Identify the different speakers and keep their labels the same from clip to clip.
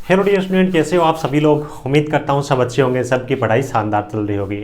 Speaker 1: Hello dear student, कैसे हो आप सभी लोग। उम्मीद करता हूँ सब अच्छे होंगे, सबकी पढ़ाई शानदार चल रही होगी।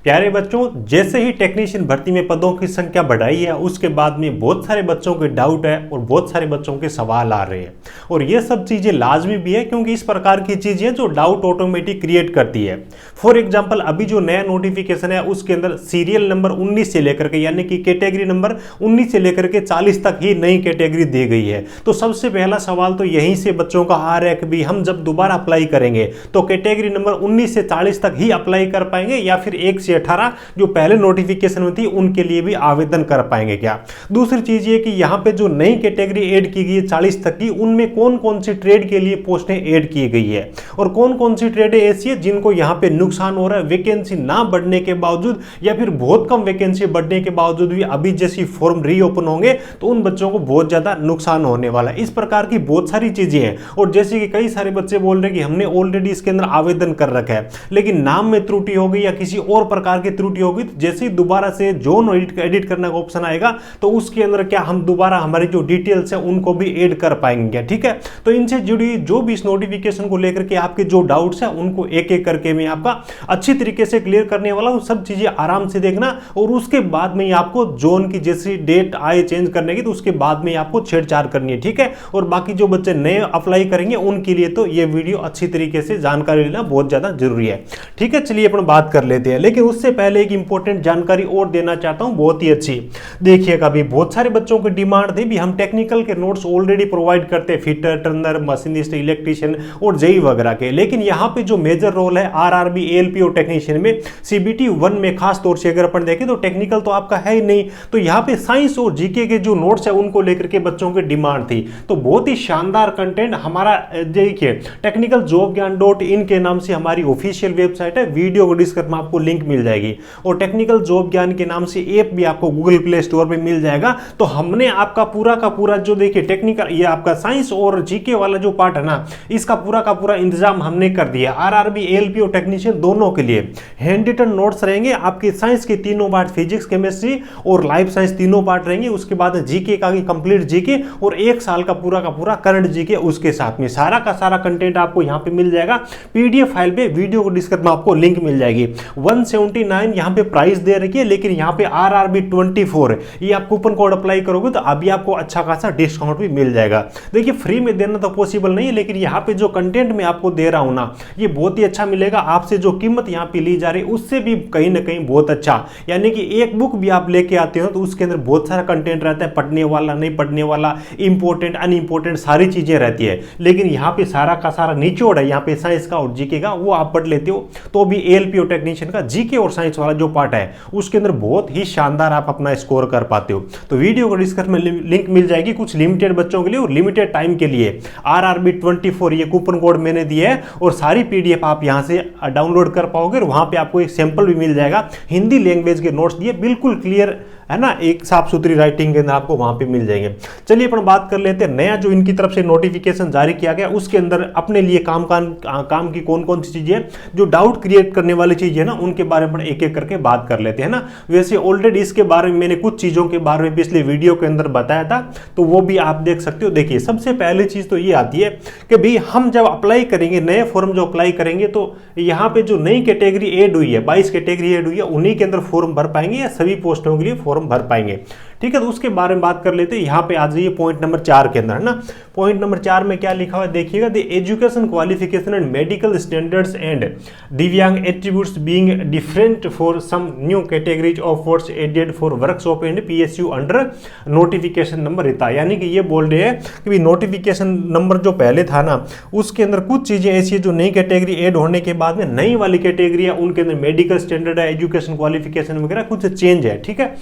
Speaker 1: प्यारे बच्चों, जैसे ही टेक्नीशियन भर्ती में पदों की संख्या बढ़ाई है उसके बाद में बहुत सारे बच्चों के डाउट है और बहुत सारे बच्चों के सवाल आ रहे हैं और ये सब चीज़ें लाजमी भी है क्योंकि इस प्रकार की चीज़ें जो डाउट ऑटोमेटिक क्रिएट करती है। फॉर एग्जाम्पल, अभी जो नया नोटिफिकेशन है उसके अंदर सीरियल नंबर 19 से लेकर के यानी कि कैटेगरी नंबर 19 से लेकर के 40 तक ही नई कैटेगरी दी गई है। तो सबसे पहला सवाल तो यहीं से बच्चों का आ रहा है कि भी हम जब दोबारा अप्लाई करेंगे तो कैटेगरी नंबर 19 से 40 तक ही अप्लाई कर पाएंगे या फिर 1 से 18 जो पहले नोटिफिकेशन में थी उनके लिए भी आवेदन कर पाएंगे क्या। दूसरी चीज ये कि यहाँ पे जो नई कैटेगरी ऐड की गई है 40 तक की, उनमें कौन कौन सी ट्रेड के लिए पोस्टें ऐड की गई है और कौन कौन सी ट्रेड ऐसी है जिनको यहाँ पे नुकसान हो रहा है वैकेंसी ना बढ़ने के बावजूद या फिर बहुत कम वैकेंसी बढ़ने के बावजूद भी अभी जैसी फॉर्म रीओपन होंगे तो उन बच्चों को बहुत ज्यादा नुकसान होने वाला है। इस प्रकार की बहुत सारी चीजें हैं और जैसे कि कई सारे बच्चे बोल रहे हैं कि हमने ऑलरेडी इसके अंदर आवेदन कर रखा है लेकिन नाम में त्रुटि हो गई या किसी और प्रकार की त्रुटि होगी, तो जैसे ही दोबारा से जोन एडिट करने का ऑप्शन आएगा तो उसके अंदर क्या हम दोबारा हमारी जो डिटेल्स है उनको भी ऐड कर पाएंगे। ठीक है, तो इनसे जुड़ी जो भी इस नोटिफिकेशन को लेकर के आपके जो डाउट्स है उनको एक एक करके मैं आपका अच्छी तरीके से क्लियर करने वाला हूं। सब चीजें आराम से देखना और उसके बाद में आपको जोन की जैसी डेट आए चेंज करने की तो उसके बाद में आपको छेड़छाड़ करनी है। ठीक है, और बाकी जो बच्चे नए अप्लाई करेंगे उनके लिए तो ये वीडियो अच्छी तरीके से जानकारी लेना बहुत ज्यादा जरूरी है। ठीक है, चलिए अपन बात कर लेते हैं, लेकिन उससे पहले एक इंपॉर्टेंट जानकारी और देना चाहता हूं, बहुत ही अच्छी। देखिएगा, अभी बहुत सारे बच्चों की डिमांड थी भी हम टेक्निकल के नोट्स ऑलरेडी प्रोवाइड करते हैं, फिटर, टर्नर, मशीनिस्ट, इलेक्ट्रीशियन और जेई वगैरह के, लेकिन यहां पे जो मेजर रोल है आरआरबी, एएलपी और टेक्नीशियन में सीबीटी 1 में खास तौर से अगर अपन देखें तो टेक्निकल तो आपका है ही नहीं, तो यहां पे साइंस और जीके के जो नोट्स है उनको लेकर के बच्चों की डिमांड थी। तो बहुत ही शानदार कंटेंट हमारा, देखिए टेक्निकल जॉब ज्ञान .in के नाम से हमारी ऑफिशियल वेबसाइट है, वीडियो को डिस्क्रिप्शन में आपको लिंक मिल जाएगी और टेक्निकल जॉब ज्ञान के नाम से ऐप भी आपको गूगल प्ले स्टोर पे मिल जाएगा। तो हमने आपका पूरा का पूरा जो देखिए टेक्निकल ये आपका साइंस और जीके वाला जो पार्ट है ना, इसका पूरा का पूरा इंतजाम हमने कर दिया। आरआरबी, एएलपी और टेक्नीशियन दोनों के लिए हैंड रिटन नोट्स रहेंगे आपके। साइंस के तीनों पार्ट, फिजिक्स, केमिस्ट्री और लाइफ साइंस तीनों पार्ट रहेंगे। उसके बाद जीके का कंप्लीट जीके और 1 साल का पूरा करंट जीके उसके साथ में सारा का सारा कंटेंट आपको यहां पे मिल जाएगा पीडीएफ फाइल पे। वीडियो को डिस्क्रिप्शन में आपको लिंक मिल जाएगी। 179 यहां पे प्राइस दे रखी है, लेकिन यहां पे आरआरबी 24 ये आप कूपन कोड अप्लाई करोगे तो अभी आपको अच्छा खासा डिस्काउंट भी मिल जाएगा। देखिए, फ्री में देना तो पॉसिबल नहीं है, लेकिन यहां पे जो कंटेंट मैं आपको दे रहा हूं ना, ये बहुत ही अच्छा मिलेगा। आपसे जो कीमत यहां पे ली जा रही है उससे भी कहीं ना कहीं बहुत अच्छा, यानी कि एक बुक भी आप लेके आते हो तो उसके अंदर बहुत सारा कंटेंट रहता है, पढ़ने वाला, नहीं पढ़ने वाला, इंपॉर्टेंट, अनइंपॉर्टेंट सारी चीजें रहती है। लेकिन यहाँ पे सारा का सारा निचोड़ है यहाँ पे साइंस का और जीके का, वो आप पढ़ लेते हो तो भी एएलपी और टेक्नीशियन का जीके और साइंस वाला जो पार्ट है उसके अंदर बहुत ही शानदार आप अपना स्कोर कर पाते हो। तो वीडियो को डिस्क्रिप्शन में लिंक मिल जाएगी कुछ लिमिटेड बच्चों के लिए और लिमिटेड टाइम के लिए। आरआरबी 24 ये कूपन कोड मैंने दिया है और सारी पीडीएफ आप यहाँ से डाउनलोड कर पाओगे और वहां पे आपको एक सैंपल भी मिल जाएगा। हिंदी लैंग्वेज के नोट्स दिए, बिल्कुल क्लियर है ना, एक साफ सुथरी राइटिंग के अंदर आपको वहां पे मिल जाएंगे। चलिए अपन बात कर लेते हैं नया जो इनकी तरफ से नोटिफिकेशन जारी किया गया उसके अंदर अपने लिए काम की कौन कौन सी चीजें जो डाउट क्रिएट करने वाली चीजें ना उनके बारे में एक एक करके बात कर लेते हैं ना। वैसे ऑलरेडी इसके बारे में मैंने कुछ चीजों के बारे में पिछले वीडियो के अंदर बताया था, तो वो भी आप देख सकते हो। देखिए, सबसे पहली चीज तो ये आती है कि भाई हम जब अप्लाई करेंगे, नए फॉर्म जो अप्लाई करेंगे तो यहाँ पे जो नई कैटेगरी ऐड हुई है, 22 कैटेगरी ऐड हुई है, उन्हीं के अंदर फॉर्म भर पाएंगे या सभी पोस्टों के लिए फॉर्म भर पाएंगे। ठीक है, तो उसके बारे में बात कर लेते हैं। यहाँ पे आ जाइए पॉइंट नंबर 4 के अंदर, है ना। पॉइंट नंबर 4 में क्या लिखा हुआ है देखिएगा, the education qualification and medical standards and divyang attributes being different for some new categories of posts added for workshop and PSU under notification number इतना। यानी कि ये बोल रहे हैं कि नोटिफिकेशन नंबर जो पहले था ना उसके अंदर कुछ चीजें ऐसी है जो नई कैटेगरी ऐड होने के बाद में नई वाली कैटेगरी है उनके अंदर मेडिकल स्टैंडर्ड है, एजुकेशन क्वालिफिकेशन वगैरह कुछ चेंज है। ठीक है,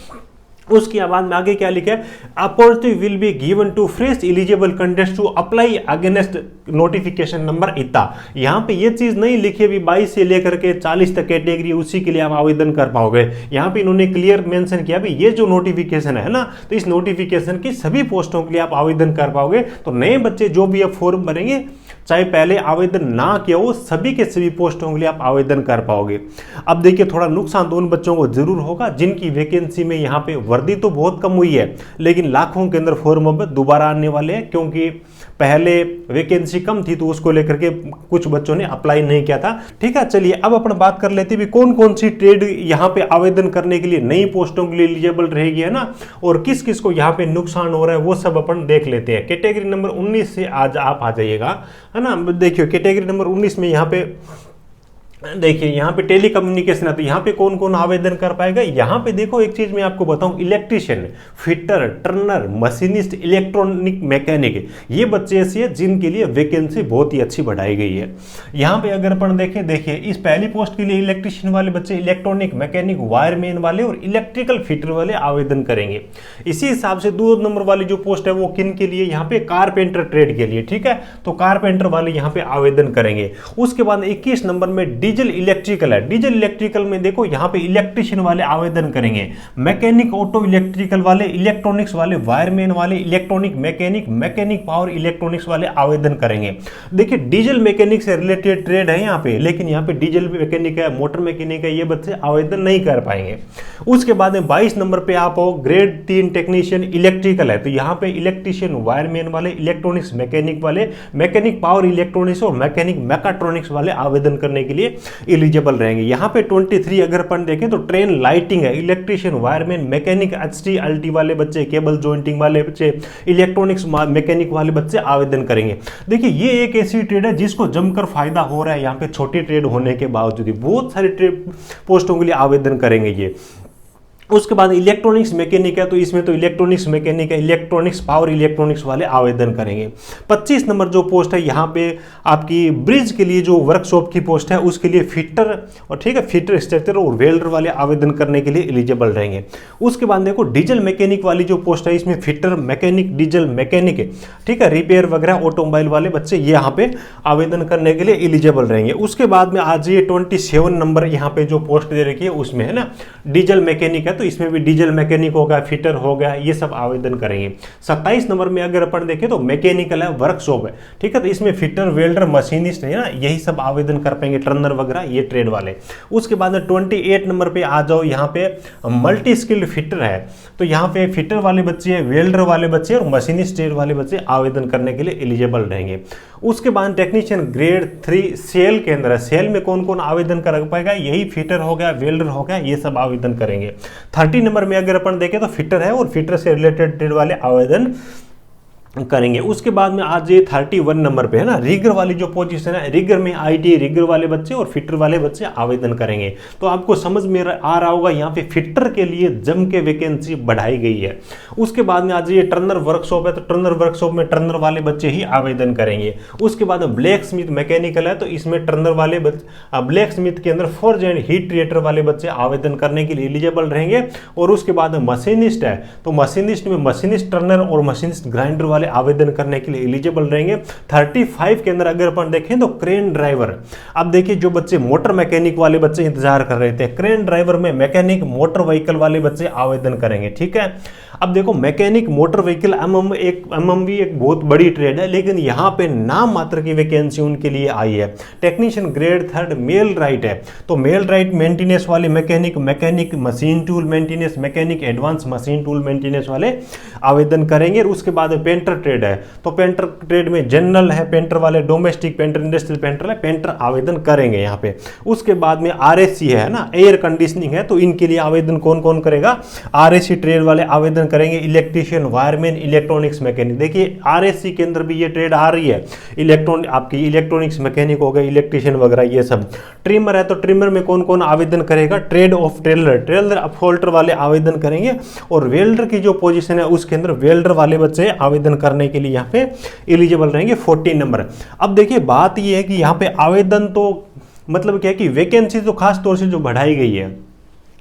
Speaker 1: उसके बाद में आगे क्या लिखा है, opportunity will be given to fresh eligible candidates to apply against notification number इतना। यहाँ पे ये चीज नहीं लिखी है 22 से लेकर के 40 तक कैटेगरी उसी के लिए आप आवेदन कर पाओगे। यहाँ पे इन्होंने क्लियर मेंशन किया भी ये जो नोटिफिकेशन है ना, तो इस नोटिफिकेशन की सभी पोस्टों के लिए आप आवेदन कर पाओगे। तो नए बच्चे जो भी अब फॉर्म भरेंगे, चाहे पहले आवेदन ना किया हो, सभी के सभी पोस्टों के लिए आप आवेदन कर पाओगे। अब देखिए, थोड़ा नुकसान तो उन बच्चों को जरूर होगा जिनकी वैकेंसी में यहाँ पे वर्दी तो बहुत कम हुई है, लेकिन लाखों के अंदर फॉर्म अब दोबारा आने वाले हैं, क्योंकि पहले वैकेंसी कम थी तो उसको लेकर के कुछ बच्चों ने अप्लाई नहीं किया था। ठीक है, चलिए अब अपन बात कर लेते हैं कौन कौन सी ट्रेड यहाँ पे आवेदन करने के लिए नई पोस्टों के लिए एलिजिबल रहेगी, है ना, और किस किस को यहाँ पे नुकसान हो रहा है वो सब अपन देख लेते हैं। कैटेगरी नंबर 19 से आज आप आ जाइएगा, है ना। देखिए कैटेगरी नंबर 19 में यहाँ पे देखिए यहाँ पे टेली कम्युनिकेशन है, तो यहाँ पे कौन कौन आवेदन कर पाएगा। यहाँ पे देखो एक चीज मैं आपको बताऊं, electrician, fitter, Turner, machinist, electronic mechanic, ये बच्चे ऐसे हैं जिनके लिए वैकेंसी बहुत ही अच्छी बढ़ाई गई है। यहाँ पे अगर अपन देखें, देखिए इस पहली पोस्ट के लिए इलेक्ट्रीशियन वाले बच्चे, इलेक्ट्रॉनिक मैकेनिक, वायरमैन वाले और इलेक्ट्रिकल फिटर वाले आवेदन करेंगे। इसी हिसाब से 2 नंबर वाली जो पोस्ट है वो किन के लिए, यहाँ पे कारपेंटर ट्रेड के लिए। ठीक है, तो कारपेंटर वाले यहाँ पे आवेदन करेंगे। उसके बाद 21 नंबर में डीजल इलेक्ट्रिकल है। डीजल इलेक्ट्रिकल में देखो यहाँ पे इलेक्ट्रीशियन वाले आवेदन करेंगे, मैकेनिक ऑटो इलेक्ट्रिकल वाले, इलेक्ट्रॉनिक्स वाले, वायरमैन वाले, electronic mechanic, mechanic power electronics वाले आवेदन करेंगे। देखिए डीजल मैकेनिक से रिलेटेड ट्रेड है यहाँ पे, लेकिन यहाँ पे डीजल मैकेनिक है, मोटर मैकेनिक है, ये बच्चे आवेदन नहीं कर पाएंगे। उसके बाद में 22 नंबर पे आप हो, ग्रेड 3 टेक्नीशियन इलेक्ट्रिकल है, तो यहाँ पे इलेक्ट्रीशियन, वायरमैन वाले, इलेक्ट्रॉनिक्स मैकेनिक वाले, मैकेनिक पावर इलेक्ट्रॉनिक्स और मैकेनिक मैकाट्रॉनिक्स वाले आवेदन करने के लिए एलिजिबल रहेंगे। यहाँ पे 23 अगर अपन देखें तो ट्रेन लाइटिंग है, इलेक्ट्रीशियन, वायरमैन, मैकेनिक एचटी अल्टी वाले बच्चे, केबल जॉइंटिंग वाले बच्चे, इलेक्ट्रॉनिक्स मैकेनिक वाले बच्चे आवेदन करेंगे। देखिए ये एक ऐसी ट्रेड है जिसको जमकर फायदा हो रहा है, यहाँ पे छोटी ट्रेड होने के बावजूद बहुत सारी ट्रेड पोस्टों के लिए आवेदन करेंगे ये। उसके बाद इलेक्ट्रॉनिक्स मैकेनिक है, तो इसमें तो इलेक्ट्रॉनिक्स मैकेनिक है, इलेक्ट्रॉनिक्स पावर इलेक्ट्रॉनिक्स वाले आवेदन करेंगे। 25 नंबर जो पोस्ट है यहाँ पे आपकी ब्रिज के लिए जो वर्कशॉप की पोस्ट है उसके लिए फिटर और ठीक है फिटर, स्ट्रक्चर और वेल्डर वाले आवेदन करने के लिए एलिजिबल रहेंगे। उसके बाद देखो डीजल मैकेनिक वाली जो पोस्ट है इसमें फिटर, मैकेनिक, डीजल मैकेनिक है, ठीक है, रिपेयर वगैरह ऑटोमोबाइल वाले बच्चे ये यहाँ पे आवेदन करने के लिए एलिजिबल रहेंगे। उसके बाद में आज ये 27 नंबर यहाँ पे जो पोस्ट दे रखी है उसमें है ना डीजल मैकेनिक है, तो इसमें भी डीजल मैकेनिक होगा, फिटर हो गया, ये सब आवेदन करेंगे। 27 नंबर में अगर अपन देखें तो मैकेनिकल है, वर्कशॉप है, ठीक है, तो इसमें फिटर, वेल्डर, मशीनिस्ट है ना, यही सब आवेदन कर पाएंगे, टर्नर वगैरह ये ट्रेड वाले। उसके बाद 28 नंबर पे आ जाओ, यहाँ पे मल्टी स्किल्ड फिटर है, तो यहाँ पे फिटर वाले बच्चे, वेल्डर वाले बच्चे और मशीनिस्ट ट्रेड वाले बच्चे आवेदन करने के लिए एलिजिबल रहेंगे। उसके बाद टेक्नीशियन ग्रेड 3 सेल के अंदर है, सेल में कौन कौन आवेदन कर पाएगा, यही फिटर हो गया, वेल्डर हो गया, ये सब आवेदन करेंगे। 30 नंबर में अगर अपन देखें तो फिटर है और फिटर से रिलेटेड ट्रेड वाले आवेदन करेंगे। उसके बाद में आज ये 31 नंबर पे है ना रिगर वाली जो पोजीशन है, रिगर में आईटी रिगर वाले बच्चे और फिटर वाले बच्चे आवेदन करेंगे। तो आपको समझ में आ रहा होगा यहाँ पे फिटर के लिए जम के वैकेंसी बढ़ाई गई है। उसके बाद में आज ये टर्नर वर्कशॉप है, तो टर्नर वर्कशॉप में टर्नर वाले बच्चे ही आवेदन करेंगे। उसके बाद ब्लैक स्मिथ मैकेनिकल है, तो इसमें टर्नर वाले ब्लैक स्मिथ के अंदर फोर्ज एंड हीट ट्रीटर वाले बच्चे आवेदन करने के लिए एलिजिबल रहेंगे। और उसके बाद मशीनिस्ट है, तो मशीनिस्ट में मशीनिस्ट टर्नर और मशीनिस्ट ग्राइंडर वाले आवेदन करने के लिए एलिजिबल रहेंगे। 35 के अंदर अगर अपन देखें तो क्रेन ड्राइवर, अब देखिए जो बच्चे मोटर मैकेनिक वाले बच्चे इंतजार कर रहे थे, क्रेन ड्राइवर में मैकेनिक मोटर व्हीकल वाले बच्चे आवेदन करेंगे। ठीक है, अब देखो मैकेनिक मोटर व्हीकल एमएमवी एक बहुत बड़ी ट्रेड है, लेकिन यहाँ पे नाम मात्र की वैकेंसी उनके लिए आई है। टेक्नीशियन ग्रेड 3 मेल राइट है, तो मेल राइट मेंटेनेंस वाले mechanic, mechanic machine tool maintenance, mechanic advance machine tool maintenance वाले आवेदन करेंगे। उसके बाद पेंटर ट्रेड है, तो पेंटर ट्रेड में जनरल है, पेंटर वाले डोमेस्टिक पेंटर, इंडस्ट्रियल पेंटर है, पेंटर आवेदन करेंगे यहाँ पे। उसके बाद में आरएससी है ना, एयर कंडीशनिंग है, तो इनके लिए आवेदन कौन कौन करेगा, आरएससी ट्रेड वाले आवेदन करेंगे, इलेक्ट्रीशियन, वायरमैन, इलेक्ट्रॉनिक्स मैकेनिक। देखिए आरएससी के अंदर भी ये ट्रेड आ रही है, आपकी इलेक्ट्रॉनिक्स मैकेनिक हो गए, इलेक्ट्रीशियन वगैरह ये सब। ट्रिमर है, तो ट्रिमर में कौन कौन आवेदन करेगा, trade of tailor, tailor upholder वाले आवेदन करेंगे। और वेल्डर की जो पोजीशन है उसके अंदर वेल्डर वाले बच्चे आवेदन करने के लिए यहाँ पे एलिजिबल रहेंगे। 14 नंबर। अब देखिए बात ये है कि यहाँ पे आवेदन तो मतलब क्या है कि वैकेंसी तो खास तौर से जो बढ़ाई गई है,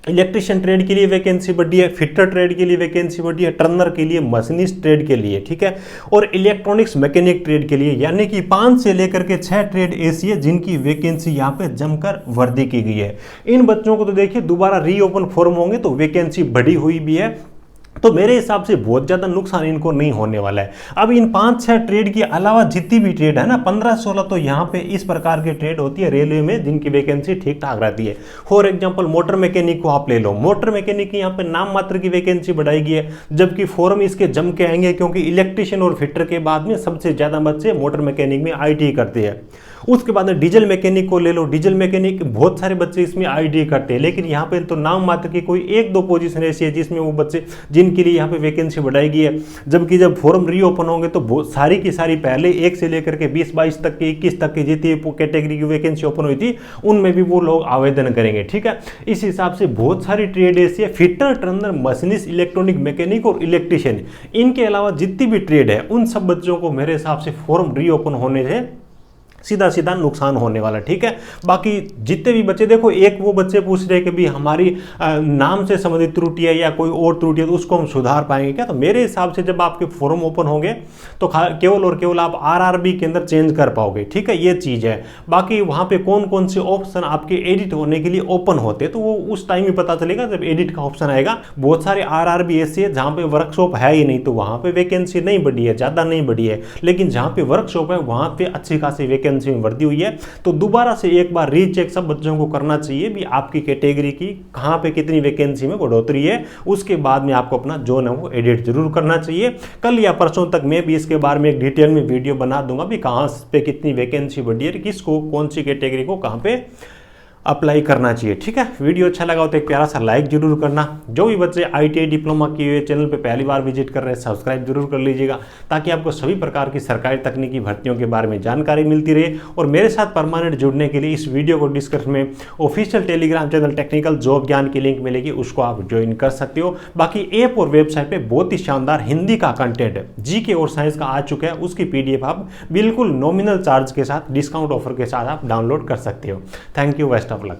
Speaker 1: इलेक्ट्रीशियन ट्रेड के लिए वैकेंसी बढ़ी है, फिटर ट्रेड के लिए वैकेंसी बढ़ी है, टर्नर के लिए, मशीनिस्ट ट्रेड के लिए, ठीक है, और इलेक्ट्रॉनिक्स मैकेनिक ट्रेड के लिए, यानी कि 5 से लेकर के 6 ट्रेड ऐसी है जिनकी वैकेंसी यहाँ पे जमकर वर्दी की गई है। इन बच्चों को तो देखिए दोबारा रीओपन फॉर्म होंगे तो वैकेंसी बढ़ी हुई भी है, तो मेरे हिसाब से बहुत ज़्यादा नुकसान इनको नहीं होने वाला है। अब इन 5-6 ट्रेड के अलावा जितनी भी ट्रेड है ना, 15-16 तो यहाँ पे इस प्रकार की ट्रेड होती है रेलवे में जिनकी वैकेंसी ठीक ठाक रहती है। फॉर एग्जांपल मोटर मैकेनिक को आप ले लो, मोटर मैकेनिक की यहाँ पे नाम मात्र की वैकेंसी बढ़ाई गई है, जबकि फॉर्म इसके जम के आएंगे, क्योंकि इलेक्ट्रिशियन और फिटर के बाद में सबसे ज़्यादा बच्चे मोटर मैकेनिक में ITI करते हैं। उसके बाद में डीजल मैकेनिक को ले लो, डीजल मैकेनिक बहुत सारे बच्चे इसमें ITI करते हैं, लेकिन यहाँ पे तो नाम मात्र की कोई 1-2 पोजीशन ऐसी है जिसमें वो बच्चे जिनके लिए यहाँ पे वैकेंसी बढ़ाई गई है। जबकि जब फॉर्म रीओपन होंगे तो बहुत सारी की सारी पहले 1 से लेकर के 20-22 तक की 21 तक की जितनी कैटेगरी की वैकेंसी ओपन हुई थी उनमें भी वो लोग आवेदन करेंगे। ठीक है, इस हिसाब से बहुत सारी ट्रेड ऐसी है, fitter, Turner, machinist, electronic mechanic और इलेक्ट्रिशियन, इनके अलावा जितनी भी ट्रेड है उन सब बच्चों को मेरे हिसाब से फॉर्म रीओपन होने से सीधा सीधा नुकसान होने वाला। ठीक है, बाकी जितने भी बच्चे, देखो एक वो बच्चे पूछ रहे कि भी हमारी नाम से संबंधित त्रुटि है या कोई और त्रुटि है तो उसको हम सुधार पाएंगे क्या? तो मेरे हिसाब से जब आपके फॉर्म ओपन होंगे तो केवल और केवल आप RRB के अंदर चेंज कर पाओगे। ठीक है, ये चीज़ है। बाकी वहाँ पे कौन कौन से ऑप्शन आपके एडिट होने के लिए ओपन होते हैं तो वो उस टाइम ही पता चलेगा जब एडिट का ऑप्शन आएगा। बहुत सारे RRB ऐसे है जहाँ पे वर्कशॉप है ही नहीं, तो वहाँ पे वैकेंसी नहीं बढ़ी है, ज़्यादा नहीं बढ़ी है, लेकिन जहाँ पे वर्कशॉप है वहाँ पे अच्छी खासी वैकेंसी में वृद्धि हुई है। तो दोबारा से एक बार रीचेक सब बच्चों को करना चाहिए भी आपकी कैटेगरी की कहां पे कितनी वैकेंसी में बढ़ोतरी है, उसके बाद में आपको अपना जोन है वो एडिट जरूर करना चाहिए। कल या परसों तक मैं भी इसके बारे में एक डिटेल में वीडियो बना दूंगा भी कहां पे कितनी वैकेंसी बढ़ी है, किसको कौन सी कैटेगरी को कहां पे अप्लाई करना चाहिए। ठीक है, वीडियो अच्छा लगा हो तो एक प्यारा सा लाइक जरूर करना। जो भी बच्चे ITI डिप्लोमा किए हुए चैनल पे पहली बार विजिट कर रहे हैं सब्सक्राइब जरूर कर लीजिएगा, ताकि आपको सभी प्रकार की सरकारी तकनीकी भर्तियों के बारे में जानकारी मिलती रहे। और मेरे साथ परमानेंट जुड़ने के लिए इस वीडियो को डिस्क्रिप्शन में official Telegram channel technical job ज्ञान की लिंक मिलेगी, उसको आप ज्वाइन कर सकते हो। बाकी ऐप और वेबसाइट पर बहुत ही शानदार हिंदी का कंटेंट GK और साइंस का आ चुका है, उसकी PDF आप बिल्कुल नॉमिनल चार्ज के साथ डिस्काउंट ऑफर के साथ आप डाउनलोड कर सकते हो। Thank you, best of luck.